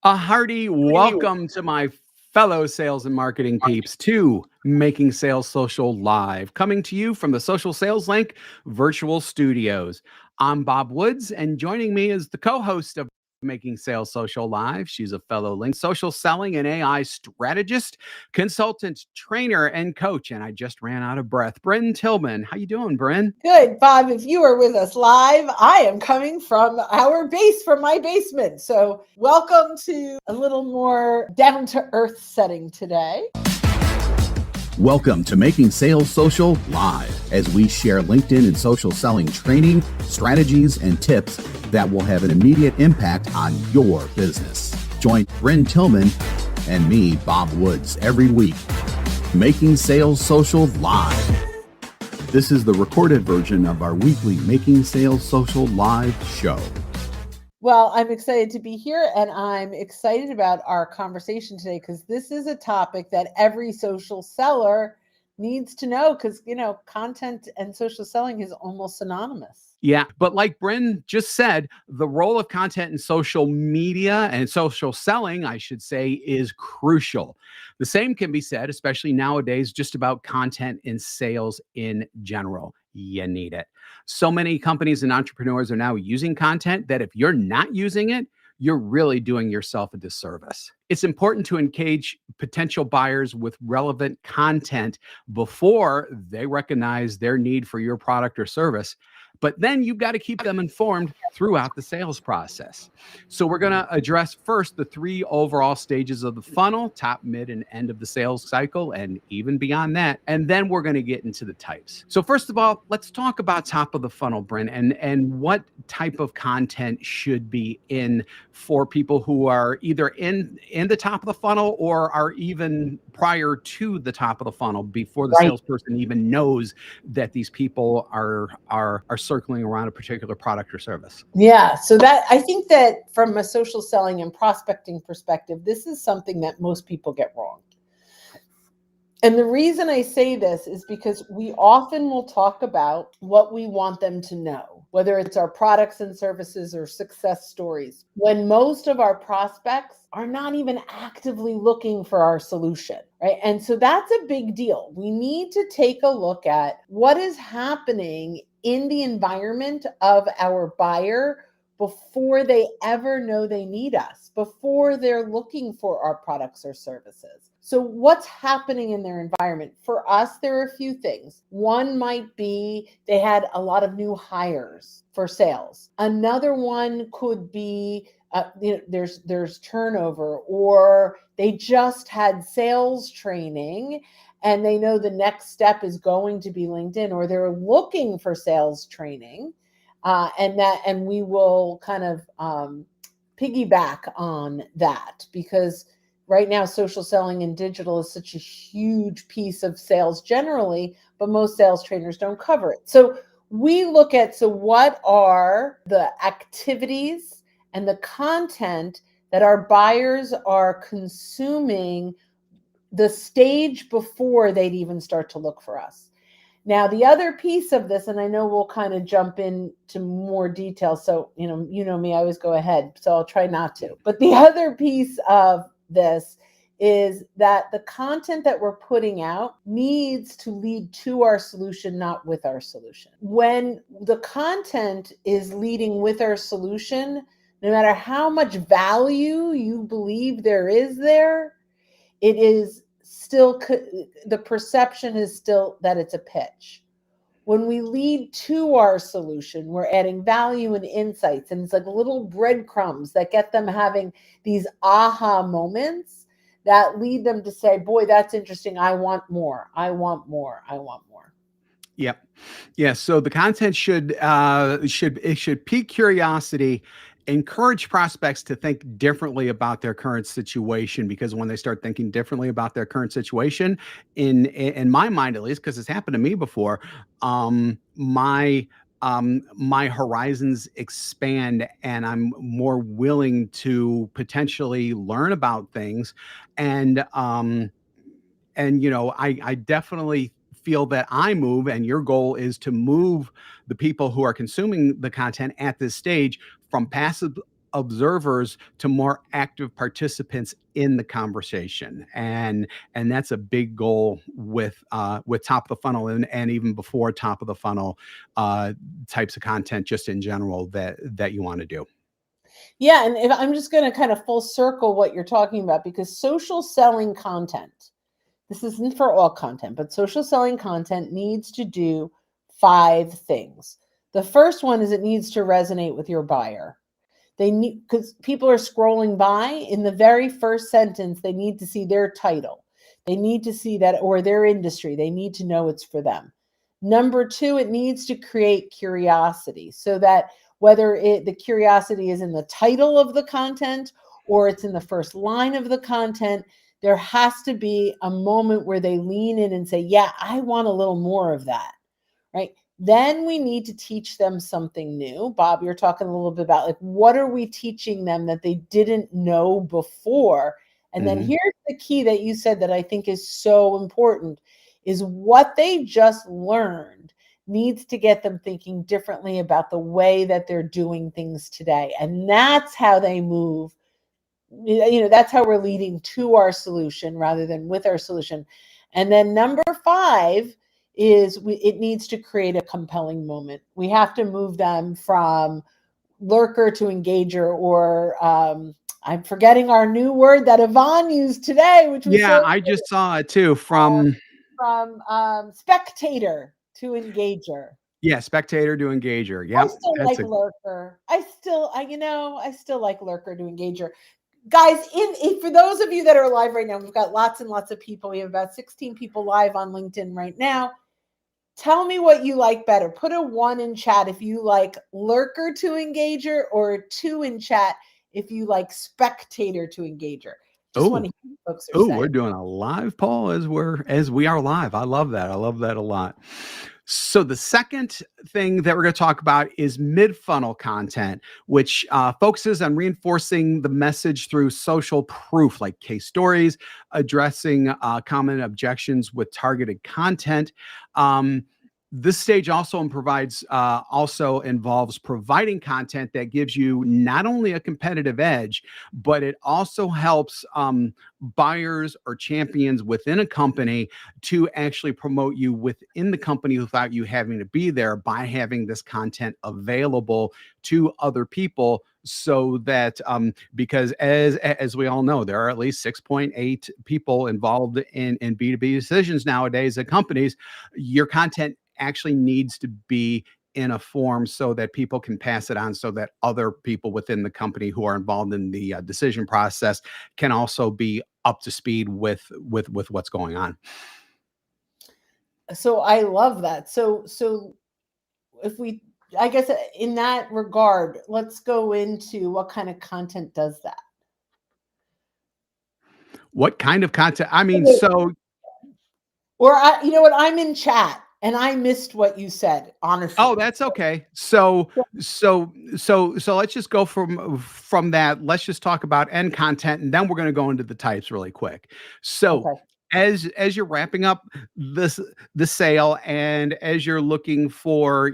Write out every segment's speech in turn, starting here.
A hearty welcome to my fellow sales and marketing peeps to Making Sales Social Live, coming to you from the Social Sales Link virtual studios. I'm Bob Woods, and joining me is the co-host of Making Sales Social Live. She's a fellow Link social selling and AI strategist, consultant, trainer, and coach. And I just ran out of breath. Bryn Tillman, how you doing, Bryn? Good, Bob. If you are with us live, I am coming from my basement. So welcome to a little more down to earth setting today. Welcome to Making Sales Social Live, as we share LinkedIn and social selling training, strategies, and tips that will have an immediate impact on your business. Join Bryn Tillman and me, Bob Woods, every week. Making Sales Social Live. This is the recorded version of our weekly Making Sales Social Live show. Well, I'm excited to be here, and I'm excited about our conversation today because this is a topic that every social seller needs to know because, content and social selling is almost synonymous. Yeah, but like Bryn just said, the role of content in social media and social selling, I should say, is crucial. The same can be said, especially nowadays, just about content in sales in general. You need it. So many companies and entrepreneurs are now using content that if you're not using it, you're really doing yourself a disservice. It's important to engage potential buyers with relevant content before they recognize their need for your product or service. But then you've got to keep them informed throughout the sales process. So we're going to address first the three overall stages of the funnel: top, mid, and end of the sales cycle, and even beyond that. And then we're going to get into the types. So first of all, let's talk about top of the funnel, Bryn, and what type of content should be in for people who are either in the top of the funnel or are even prior to the top of the funnel before the salesperson even knows that these people are circling around a particular product or service. Yeah, so that I think that from a social selling and prospecting perspective, this is something that most people get wrong. And the reason I say this is because we often will talk about what we want them to know, whether it's our products and services or success stories, when most of our prospects are not even actively looking for our solution, right? And so that's a big deal. We need to take a look at what is happening in the environment of our buyer before they ever know they need us, before they're looking for our products or services. So what's happening in their environment? For us, there are a few things. One might be they had a lot of new hires for sales. Another one could be there's turnover, or they just had sales training and they know the next step is going to be LinkedIn, or they're looking for sales training. And we will kind of piggyback on that because right now social selling and digital is such a huge piece of sales generally, but most sales trainers don't cover it. So we look at, what are the activities and the content that our buyers are consuming the stage before they'd even start to look for us. Now, the other piece of this, and I know we'll kind of jump into more detail. So, you know me, I always go ahead, so I'll try not to. But the other piece of this is that the content that we're putting out needs to lead to our solution, not with our solution. When the content is leading with our solution, no matter how much value you believe there is there, it is still, the perception is still that it's a pitch. When we lead to our solution, we're adding value and insights, and it's like little breadcrumbs that get them having these aha moments that lead them to say, boy, that's interesting. I want more. I want more. I want more. Yep. Yeah. So the content should pique curiosity, encourage prospects to think differently about their current situation, because when they start thinking differently about their current situation, in my mind at least, because it's happened to me before, my horizons expand and I'm more willing to potentially learn about things. And I definitely feel that I move, and your goal is to move the people who are consuming the content at this stage from observers to more active participants in the conversation, and that's a big goal with top of the funnel, and even before top of the funnel types of content just in general that you want to do. Yeah, and if I'm just going to kind of full circle what you're talking about, because social selling content, this isn't for all content, but social selling content needs to do 5 things. The first one is it needs to resonate with your buyer. They need, because people are scrolling by, in the very first sentence, they need to see their title. They need to see that, or their industry. They need to know it's for them. Number 2, it needs to create curiosity, so that whether the curiosity is in the title of the content or it's in the first line of the content, there has to be a moment where they lean in and say, yeah, I want a little more of that, right? Then we need to teach them something new. Bob, you're talking a little bit about, like, what are we teaching them that they didn't know before? And then here's the key that you said that I think is so important, is what they just learned needs to get them thinking differently about the way that they're doing things today. And that's how they move. That's how we're leading to our solution rather than with our solution. And then number 5 is it needs to create a compelling moment. We have to move them from lurker to engager, or I'm forgetting our new word that Yvonne used today, which was I just saw it too, from spectator to engager. Spectator to engager. I still like lurker. I still like lurker to engager. Guys, for those of you that are live right now, we've got lots and lots of people. We have about 16 people live on LinkedIn right now. Tell me what you like better. Put a 1 in chat if you like lurker to engager, or a 2 in chat if you like spectator to engager. Just want to hear what folks are saying. We're doing a live poll as we are live. I love that. I love that a lot. So the second thing that we're going to talk about is mid-funnel content, which focuses on reinforcing the message through social proof, like case stories, addressing common objections with targeted content. This stage also involves providing content that gives you not only a competitive edge, but it also helps buyers or champions within a company to actually promote you within the company without you having to be there, by having this content available to other people. So that because as we all know, there are at least 6.8 people involved in B2B decisions nowadays at companies. Your content actually needs to be in a form so that people can pass it on, so that other people within the company who are involved in the decision process can also be up to speed with what's going on. So I love that. So if we, I guess in that regard, let's go into what kind of content does that. What kind of content? I mean, or you know what? I'm in chat and I missed what you said, honestly. Oh, that's okay. So let's just go from that. Let's just talk about end content, and then we're going to go into the types really quick. So as you're wrapping up the sale, and as you're looking for,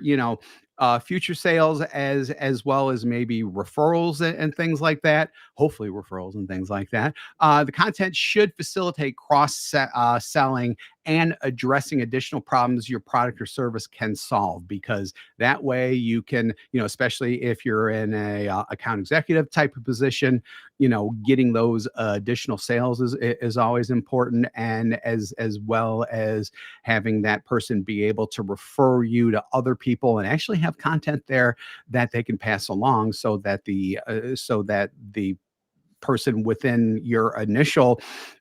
future sales, as well as maybe referrals and things like that, hopefully referrals and things like that, the content should facilitate cross selling and addressing additional problems your product or service can solve, because that way you can, especially if you're in a account executive type of position, getting those additional sales is always important, and as well as having that person be able to refer you to other people and actually have content there that they can pass along, so that the person within your initial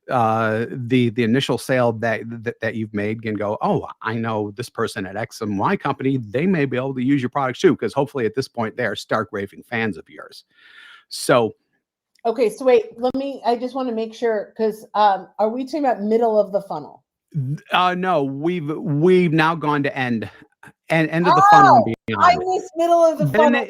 the initial sale that you've made can go, oh, I know this person at X and Y company, they may be able to use your products too, because hopefully at this point they are stark raving fans of yours. So okay, so wait, I just want to make sure, because are we talking about middle of the funnel? No, we've now gone to end of the funnel and beyond. I missed middle of the funnel.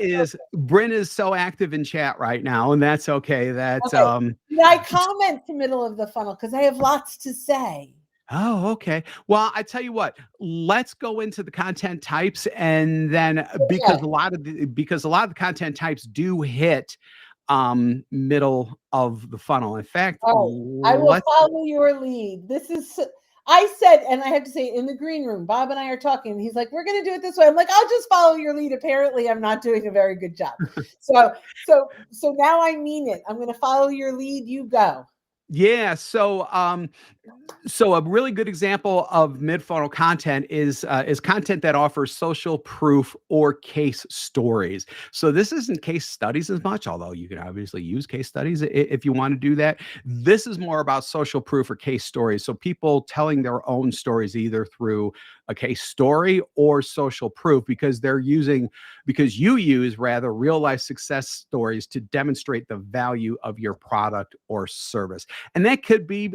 Bryn is so active in chat right now, and that's okay. That's Can I comment to middle of the funnel, because I have lots to say. Oh, okay. Well, I tell you what, let's go into the content types, and then because a lot of the content types do hit middle of the funnel. In fact, Oh, I will let's follow your lead. I said, and I have to say, in the green room, Bob and I are talking, and he's like, we're going to do it this way. I'm like, I'll just follow your lead. Apparently, I'm not doing a very good job. So now I mean it. I'm going to follow your lead. You go. Yeah. So a really good example of mid-funnel content is content that offers social proof or case stories. So this isn't case studies as much, although you can obviously use case studies if you want to do that. This is more about social proof or case stories. So people telling their own stories either through a case story or social proof because you use rather real life success stories to demonstrate the value of your product or service. And that could be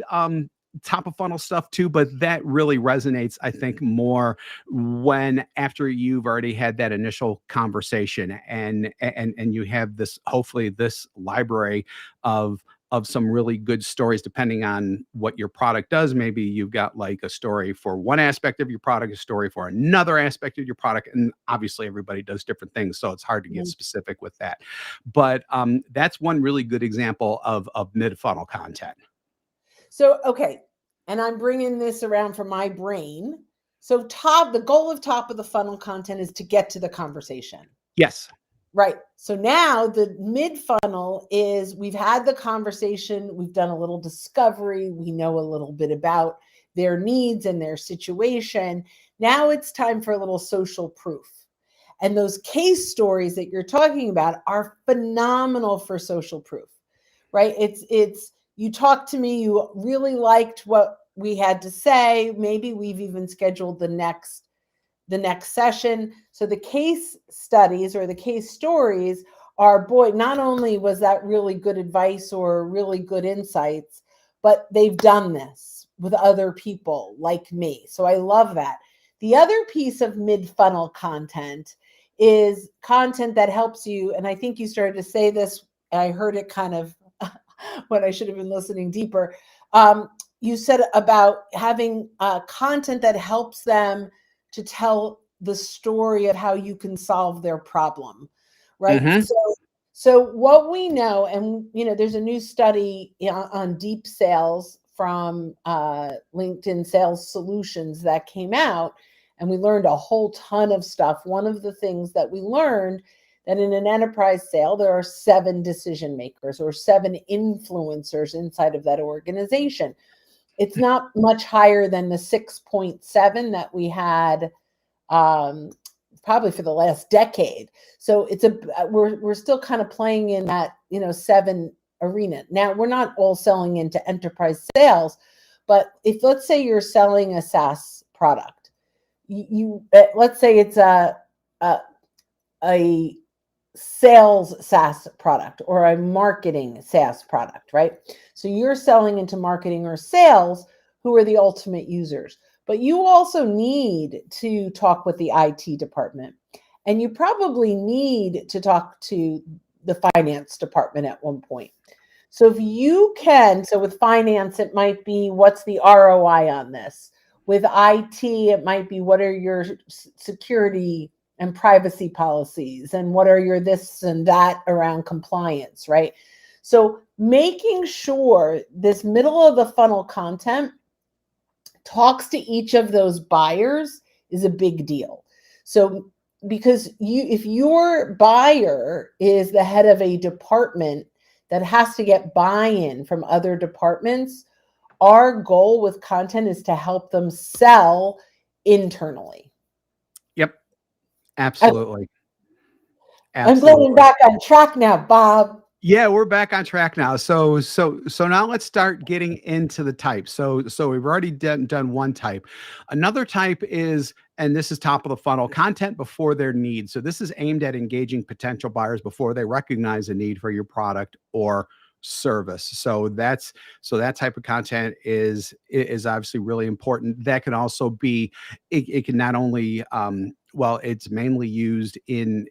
top of funnel stuff too, but that really resonates, I think, more when after you've already had that initial conversation and you have this, hopefully this library of some really good stories, depending on what your product does. Maybe you've got like a story for one aspect of your product, a story for another aspect of your product. And obviously everybody does different things. So it's hard to get specific with that. But that's one really good example of mid-funnel content. So, okay. And I'm bringing this around from my brain. So the goal of top of the funnel content is to get to the conversation. Yes. Right. So now the mid funnel is we've had the conversation. We've done a little discovery. We know a little bit about their needs and their situation. Now it's time for a little social proof. And those case stories that you're talking about are phenomenal for social proof, right? It's you talked to me, you really liked what we had to say. Maybe we've even scheduled the next session. So the case studies or the case stories are, boy, not only was that really good advice or really good insights, but they've done this with other people like me. So I love that. The other piece of mid-funnel content is content that helps you. And I think you started to say this, I heard it kind of when I should have been listening deeper. You said about having content that helps them to tell the story of how you can solve their problem, right? Mm-hmm. So what we know, and there's a new study on deep sales from LinkedIn Sales Solutions that came out, and we learned a whole ton of stuff. One of the things that we learned that in an enterprise sale, there are 7 decision makers or 7 influencers inside of that organization. It's not much higher than the 6.7 that we had probably for the last decade. So we're still kind of playing in that 7 arena. Now we're not all selling into enterprise sales, but if let's say you're selling a SaaS product, let's say it's a sales SaaS product or a marketing SaaS product, right? So you're selling into marketing or sales, who are the ultimate users. But you also need to talk with the IT department. And you probably need to talk to the finance department at one point. So if you can, so with finance, it might be, what's the ROI on this? With IT, it might be, what are your security and privacy policies, and what are your this and that around compliance, right? So making sure this middle of the funnel content talks to each of those buyers is a big deal. So because if your buyer is the head of a department that has to get buy-in from other departments, our goal with content is to help them sell internally. Yep. Absolutely. I'm getting back on track now, Bob. Yeah, we're back on track now. So now let's start getting into the types. So we've already done one type. Another type is, and this is top of the funnel, content before their need. So this is aimed at engaging potential buyers before they recognize a need for your product or service. So that type of content is obviously really important. That can also be, it can not only well, it's mainly used in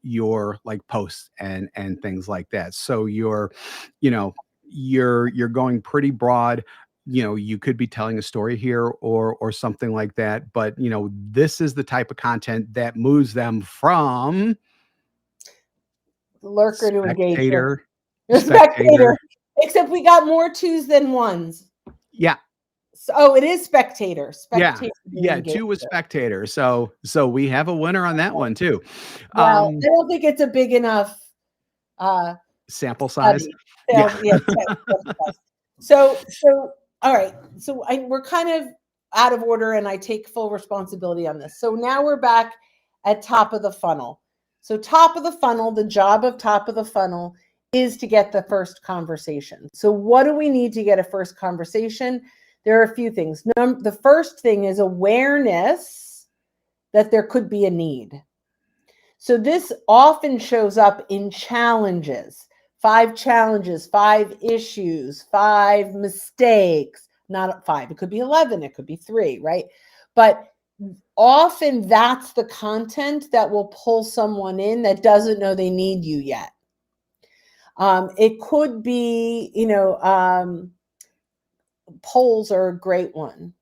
your like posts and things like that. So you're going pretty broad. You could be telling a story here or something like that, but this is the type of content that moves them from lurker to engagement. Spectator. Except we got more 2s than 1s. Yeah. So, oh, it is spectator. Yeah. 2 was spectator. So we have a winner on that one too. Well, I don't think it's a big enough sample size. Yeah. So all right. So we're kind of out of order, and I take full responsibility on this. So now we're back at top of the funnel. So top of the funnel, the job of top of the funnel is to get the first conversation. So what do we need to get a first conversation? There are a few things. The first thing is awareness that there could be a need. So this often shows up in challenges, 5 challenges, 5 issues, 5 mistakes, not 5. It could be 11, it could be 3, right? But often that's the content that will pull someone in that doesn't know they need you yet. It could be, polls are a great one,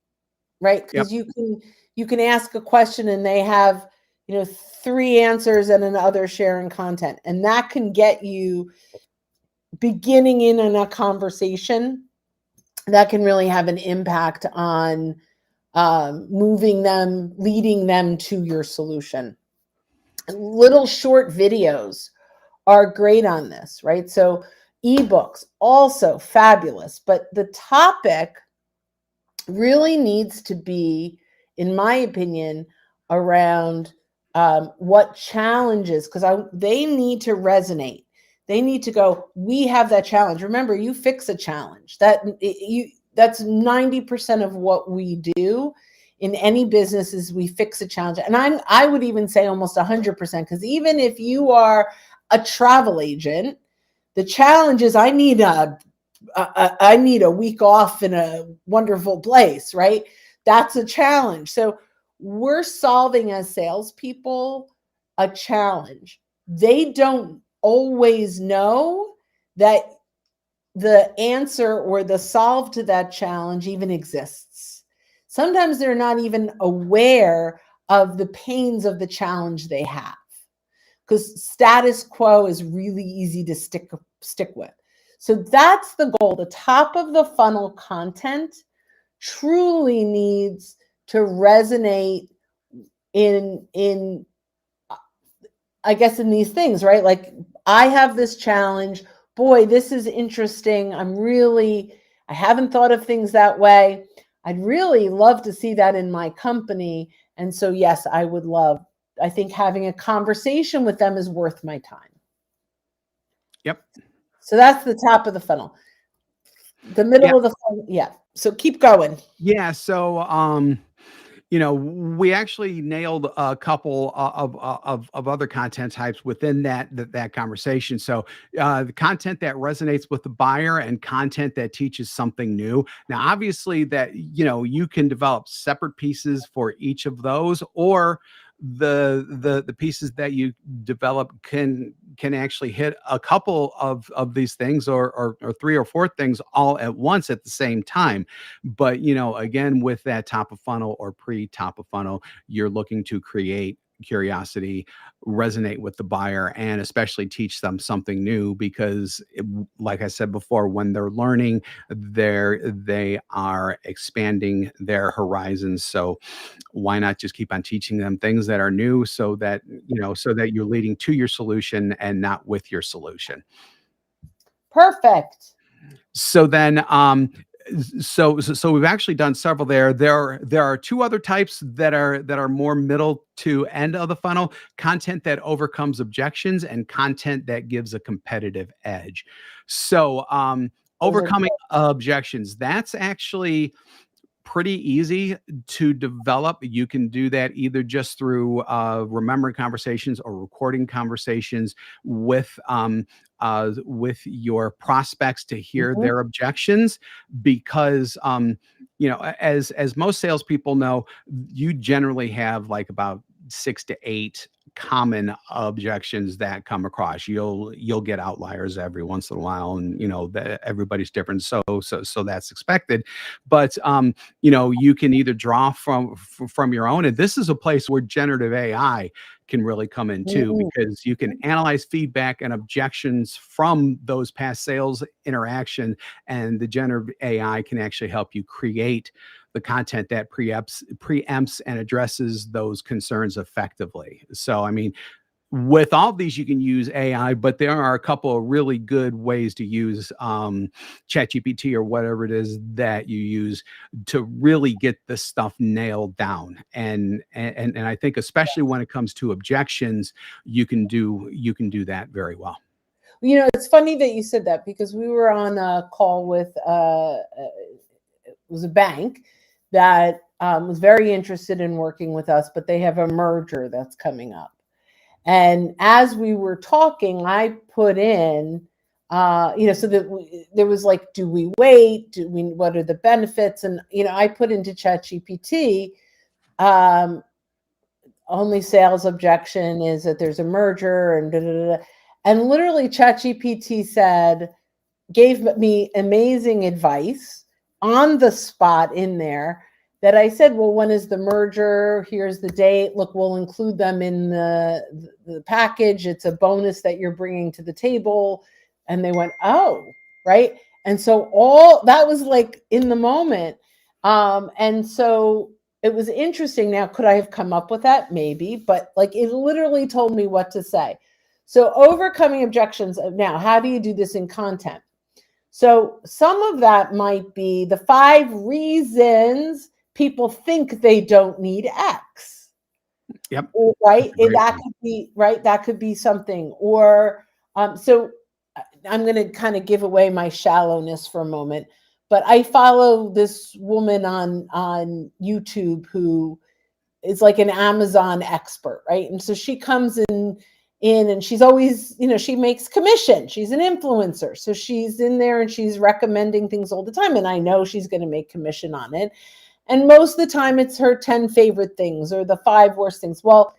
right? Because you can ask a question and they have 3 answers and another sharing content, and that can get you beginning in a conversation that can really have an impact on moving them, leading them to your solution. Little short videos are great on this, right? So ebooks also fabulous, but the topic really needs to be, in my opinion, around what challenges, because they need to resonate. They need to go, we have that challenge. Remember, you fix a challenge. That's 90% of what we do in any business is we fix a challenge. And I would even say almost 100%, because even if you are a travel agent, the challenge is I need a week off in a wonderful place, right? That's a challenge. So we're solving as salespeople a challenge. They don't always know that the answer or the solve to that challenge even exists. Sometimes they're not even aware of the pains of the challenge they have, because status quo is really easy to stick with. So that's the goal. The top of the funnel content truly needs to resonate in I guess in these things, right? Like, I have this challenge. Boy, this is interesting. I haven't thought of things that way. I'd really love to see that in my company. And so, yes, I think having a conversation with them is worth my time. Yep. So that's the top of the funnel. The middle of the funnel. Yeah. So keep going. Yeah. So, we actually nailed a couple of other content types within that conversation. So the content that resonates with the buyer and content that teaches something new. Now, obviously that, you can develop separate pieces for each of those, or the pieces that you develop can actually hit a couple of these things, or 3 or 4 things all at once at the same time. But again, with that top of funnel or pre-top of funnel, you're looking to create curiosity, resonate with the buyer, and especially teach them something new, because like I said before, when they're learning, they are expanding their horizons. So why not just keep on teaching them things that are new, so that you're leading to your solution and not with your solution. Perfect. So then so we've actually done several there. There are 2 other types that are more middle to end of the funnel: content that overcomes objections and content that gives a competitive edge. So overcoming objections, that's actually pretty easy to develop. You can do that either just through remembering conversations or recording conversations with your prospects to hear their objections, because as most salespeople know, you generally have like about 6 to 8 common objections that come across. You'll get outliers every once in a while, and that everybody's different, so that's expected. But you can either draw from your own, and this is a place where generative AI can really come in too, Mm. because you can analyze feedback and objections from those past sales interaction, and the generative AI can actually help you create the content that preempts and addresses those concerns effectively. So, I mean, with all of these, you can use AI, but there are a couple of really good ways to use ChatGPT or whatever it is that you use to really get this stuff nailed down. And I think especially when it comes to objections, you can do that very well. It's funny that you said that, because we were on a call with it was a bank that was very interested in working with us, but they have a merger that's coming up. And as we were talking, I put in, so that there was like, do we wait? What are the benefits? And, I put into ChatGPT, only sales objection is that there's a merger and da, da, da, da. And literally ChatGPT gave me amazing advice on the spot in there, that I said, well, when is the merger? Here's the date. Look, we'll include them in the package. It's a bonus that you're bringing to the table. And they went, oh, right. And so all that was like in the moment. And so it was interesting. Now, could I have come up with that? Maybe, but like it literally told me what to say. So overcoming objections. Now, how do you do this in content? So some of that might be the 5 reasons people think they don't need X. Yep. Right. That could be right. That could be something. Or so I'm going to kind of give away my shallowness for a moment, but I follow this woman on YouTube who is like an Amazon expert, right? And so she comes in and she's always, she makes commission. She's an influencer. So she's in there and she's recommending things all the time. And I know she's going to make commission on it. And most of the time it's her 10 favorite things or the 5 worst things. Well,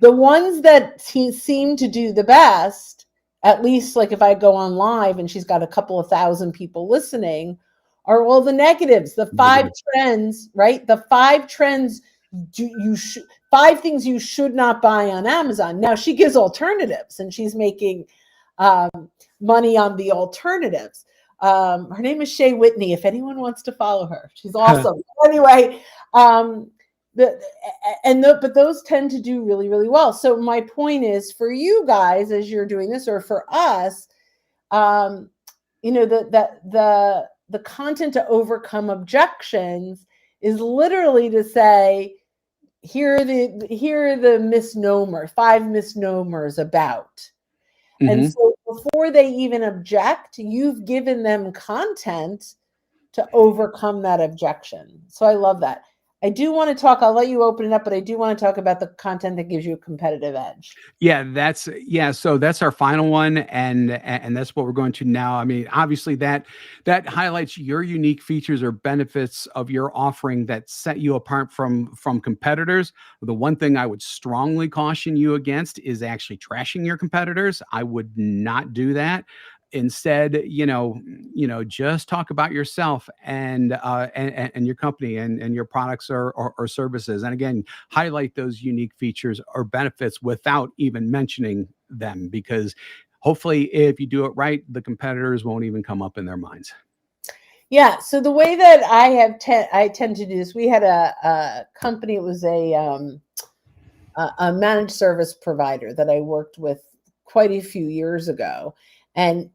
the ones that seem to do the best, at least like if I go on live and she's got a couple of thousand people listening, are all the negatives, the 5 trends, right? The 5 trends 5 things you should not buy on Amazon. Now she gives alternatives and she's making money on the alternatives. Her name is Shay Whitney. If anyone wants to follow her, she's awesome. Anyway, but those tend to do really, really well. So my point is, for you guys, as you're doing this, or for us, the content to overcome objections is literally to say, here are the misnomer, 5 misnomers about. Mm-hmm. And so before they even object, you've given them content to overcome that objection. So I love that. I do want to talk, I'll let you open it up, but I do want to talk about the content that gives you a competitive edge. So that's our final one. And that's what we're going to now. I mean, obviously that highlights your unique features or benefits of your offering that set you apart from competitors. The one thing I would strongly caution you against is actually trashing your competitors. I would not do that. Instead, just talk about yourself and your company and your products or services. And again, highlight those unique features or benefits without even mentioning them, because hopefully if you do it right, the competitors won't even come up in their minds. Yeah. So the way that I tend to do this, we had a company, it was a managed service provider that I worked with quite a few years ago. And,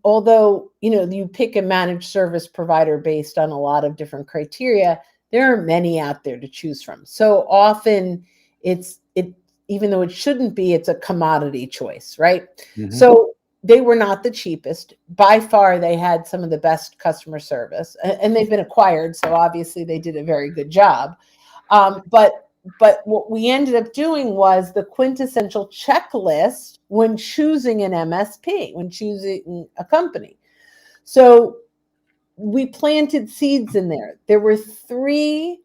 although you pick a managed service provider based on a lot of different criteria, there are many out there to choose from. So often even though it shouldn't be, it's a commodity choice, right? Mm-hmm. So they were not the cheapest. By far, they had some of the best customer service, and they've been acquired. So obviously they did a very good job. But what we ended up doing was the quintessential checklist when choosing an MSP, when choosing a company. So we planted seeds in there. There were 3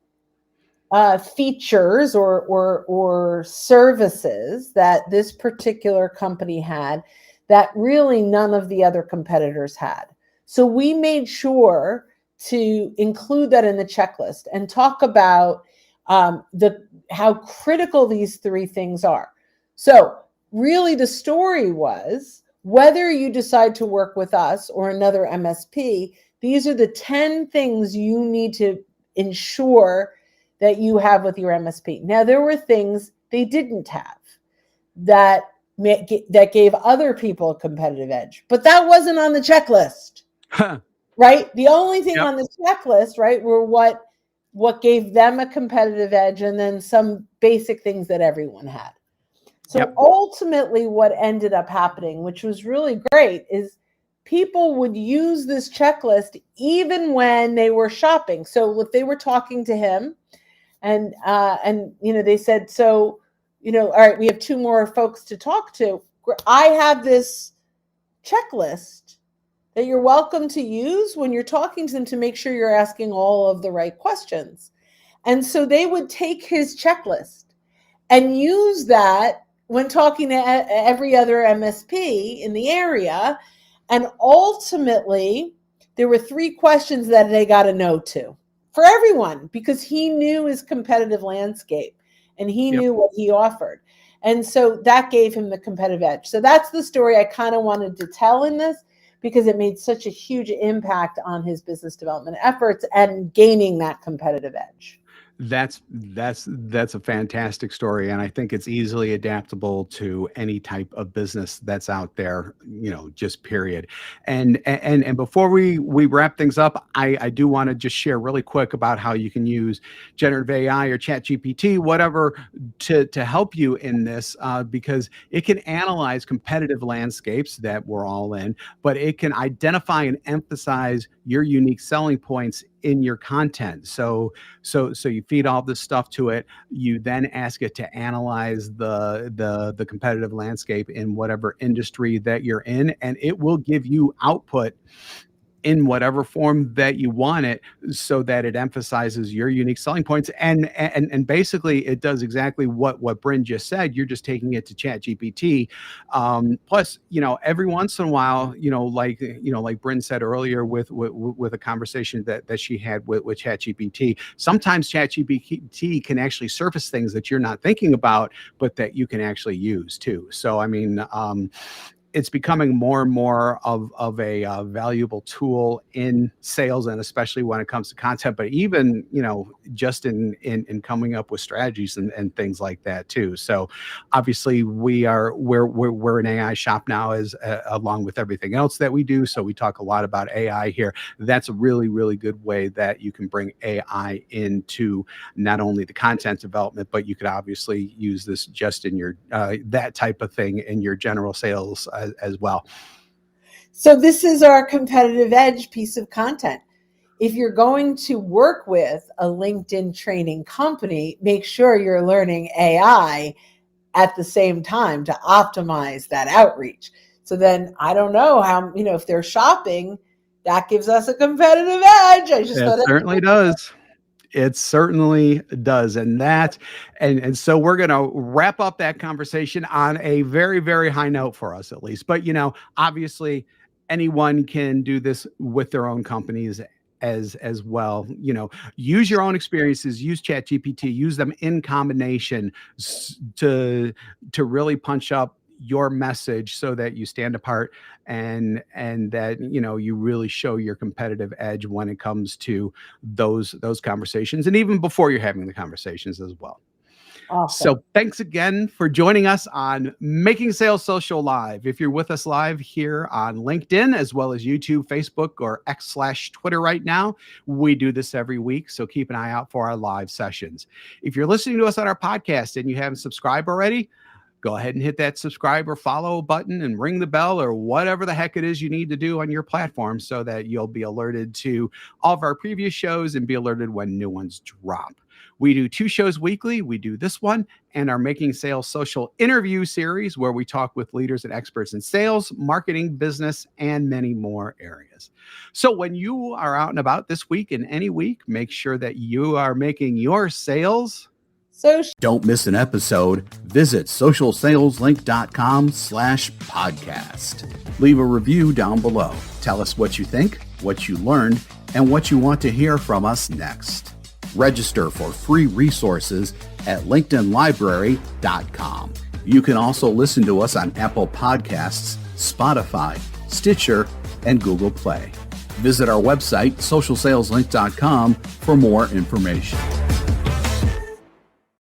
features or services that this particular company had that really none of the other competitors had. So we made sure to include that in the checklist and talk about how critical these three things are. So really the story was, whether you decide to work with us or another MSP, these are the 10 things you need to ensure that you have with your MSP. Now, there were things they didn't have that gave other people a competitive edge, but that wasn't on the checklist, right? The only thing on the checklist, right, were what gave them a competitive edge, and then some basic things that everyone had. So ultimately what ended up happening, which was really great, is people would use this checklist even when they were shopping. So if they were talking to him and they said, so, all right, we have 2 more folks to talk to. I have this checklist that you're welcome to use when you're talking to them to make sure you're asking all of the right questions. And so they would take his checklist and use that when talking to every other MSP in the area. And ultimately, there were 3 questions that they got a no to for everyone, because he knew his competitive landscape and he knew what he offered. And so that gave him the competitive edge. So that's the story I kind of wanted to tell in this, because it made such a huge impact on his business development efforts and gaining that competitive edge. That's a fantastic story, and I think it's easily adaptable to any type of business that's out there, just period. And before we wrap things up, I do want to just share really quick about how you can use generative AI or ChatGPT, whatever, to help you in this, because it can analyze competitive landscapes that we're all in, but it can identify and emphasize your unique selling points in your content. So you feed all this stuff to it. You then ask it to analyze the competitive landscape in whatever industry that you're in, and it will give you output in whatever form that you want it, so that it emphasizes your unique selling points. And basically it does exactly what Bryn just said. You're just taking it to ChatGPT. Plus, every once in a while, like Bryn said earlier with a conversation that she had with ChatGPT, sometimes ChatGPT can actually surface things that you're not thinking about, but that you can actually use too. So, I mean, it's becoming more and more of a valuable tool in sales, and especially when it comes to content, but even, just in coming up with strategies and things like that too. So obviously we're an AI shop now, as along with everything else that we do. So we talk a lot about AI here. That's a really, really good way that you can bring AI into not only the content development, but you could obviously use this just in your, that type of thing in your general sales as well. So this is our competitive edge piece of content. If you're going to work with a LinkedIn training company, make sure you're learning AI at the same time to optimize that outreach. So then I don't know how, if they're shopping, that gives us a competitive edge. It certainly does. It certainly does. And so we're going to wrap up that conversation on a very, very high note for us, at least. But, obviously anyone can do this with their own companies as well. Use your own experiences, use ChatGPT, use them in combination to really punch up your message so that you stand apart and that, you really show your competitive edge when it comes to those conversations, and even before you're having the conversations as well. Awesome. So thanks again for joining us on Making Sales Social Live. If you're with us live here on LinkedIn, as well as YouTube, Facebook, or X/Twitter right now, we do this every week. So keep an eye out for our live sessions. If you're listening to us on our podcast and you haven't subscribed already, go ahead and hit that subscribe or follow button and ring the bell or whatever the heck it is you need to do on your platform, so that you'll be alerted to all of our previous shows and be alerted when new ones drop. We do 2 shows weekly. We do this one and our Making Sales Social interview series, where we talk with leaders and experts in sales, marketing, business, and many more areas. So when you are out and about this week and any week, make sure that you are making your sales. So Don't miss an episode. Visit socialsaleslink.com/podcast. Leave a review down below. Tell us what you think, what you learned, and what you want to hear from us next. Register for free resources at linkedinlibrary.com. You can also listen to us on Apple Podcasts, Spotify, Stitcher, and Google Play. Visit our website, socialsaleslink.com, for more information.